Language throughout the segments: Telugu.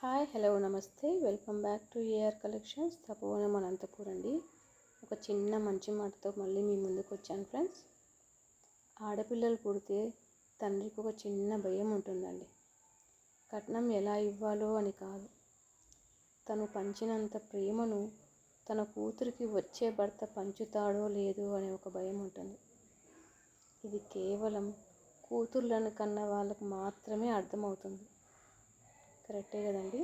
Hi hello namaste welcome back to AR collections Tapovanam Anantapur అండి. ఒక చిన్న మంచి మాటతో మళ్ళీ మీ ముందుకు వచ్చాను ఫ్రెండ్స్. ఆడపిల్లలు పుడితే తండ్రికి ఒక చిన్న భయం ఉంటుందండి. కట్నం ఎలా ఇవ్వాలో అని కాదు, తను పంచినంత ప్రేమను తన కూతురికి వచ్చే భర్త పంచుతాడో లేదో అనే ఒక భయం ఉంటుంది. ఇది కేవలం కూతుర్లను కన్న వాళ్ళకు మాత్రమే అర్థమవుతుంది. కరెక్టే కదండి.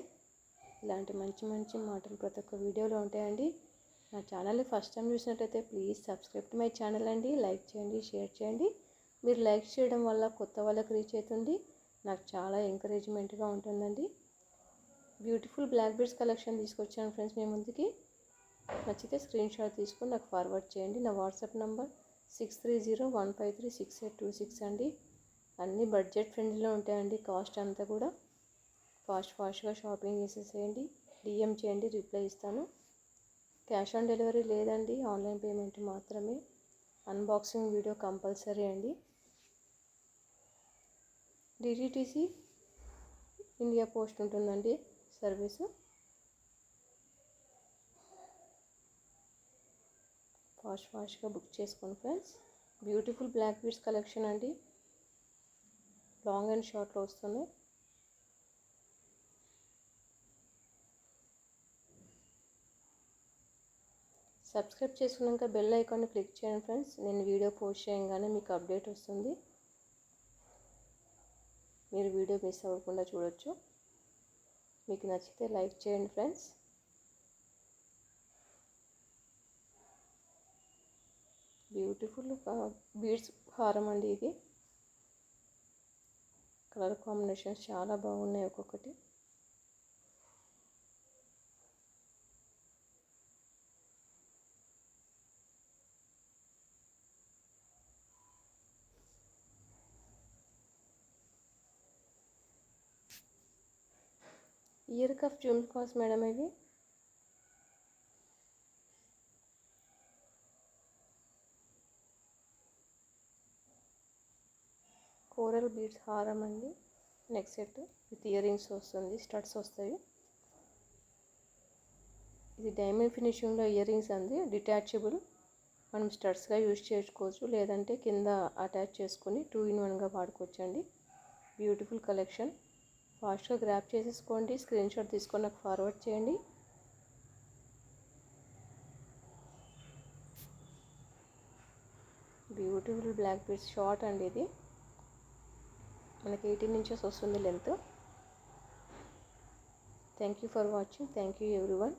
ఇలాంటి మంచి మంచి మాటలు ప్రతి ఒక్క వీడియోలో ఉంటాయండి. నా ఛానల్ని ఫస్ట్ టైం చూసినట్టయితే please subscribe to my channel అండి. లైక్ చేయండి, షేర్ చేయండి. మీరు లైక్ చేయడం వల్ల కొత్త వాళ్ళకి రీచ్ అవుతుంది, నాకు చాలా ఎంకరేజ్మెంట్గా ఉంటుందండి. బ్యూటిఫుల్ బ్లాక్ బీడ్స్ కలెక్షన్ తీసుకొచ్చాను ఫ్రెండ్స్ మీ ముందుకి. నచ్చితే స్క్రీన్ షాట్ తీసుకొని నాకు ఫార్వర్డ్ చేయండి. నా వాట్సాప్ నంబర్ 6301536826 అండి. అన్నీ బడ్జెట్ ఫ్రెండ్లీలో ఉంటాయండి. కాస్ట్ అంతా కూడా ఫాస్ట్గా షాపింగ్ చేసేసేయండి. డిఎం చేయండి, రిప్లై ఇస్తాను. క్యాష్ ఆన్ డెలివరీ లేదండి, ఆన్లైన్ పేమెంట్ మాత్రమే. అన్బాక్సింగ్ వీడియో కంపల్సరీ అండి. డిటిటీసీ ఇండియా పోస్ట్ ఉంటుందండి సర్వీసు. ఫాస్ట్గా బుక్ చేసుకోండి friends. Beautiful black beads collection అండి, లాంగ్ అండ్ షార్ట్లో వస్తున్నాయి. సబ్స్క్రైబ్ చేసుకున్నాక బెల్ ఐకాన్ని క్లిక్ చేయండి ఫ్రెండ్స్. నేను వీడియో పోస్ట్ చేయగానే మీకు అప్డేట్ వస్తుంది, మీరు వీడియో మిస్ అవ్వకుండా చూడొచ్చు. మీకు నచ్చితే లైక్ చేయండి ఫ్రెండ్స్. బ్యూటిఫుల్ బీడ్స్ హారం అండి ఇది. కలర్ కాంబినేషన్స్ చాలా బాగున్నాయి ఒక్కొక్కటి. Ear cuff jhumkas madam ఇవి. కోరల్ బీడ్స్ హారం అండి, neck set with earrings వస్తుంది, స్టడ్స్ వస్తాయి. ఇది డైమండ్ ఫినిషింగ్లో ఇయర్ రింగ్స్ అండి, డిటాచబుల్. మనం స్టడ్స్గా యూజ్ చేసుకోవచ్చు, లేదంటే కింద అటాచ్ చేసుకొని 2-in-1గా వాడుకోవచ్చండి. Beautiful collection. ఫాస్ట్గా గ్రాప్ చేసేసుకోండి, స్క్రీన్ షాట్ తీసుకొని నాకు ఫార్వర్డ్ చేయండి. బ్యూటిఫుల్ బ్లాక్ బీడ్స్ షార్ట్ అండి ఇది, మనకి 18 ఇంచెస్ వస్తుంది length. Thank you for watching. Thank you everyone.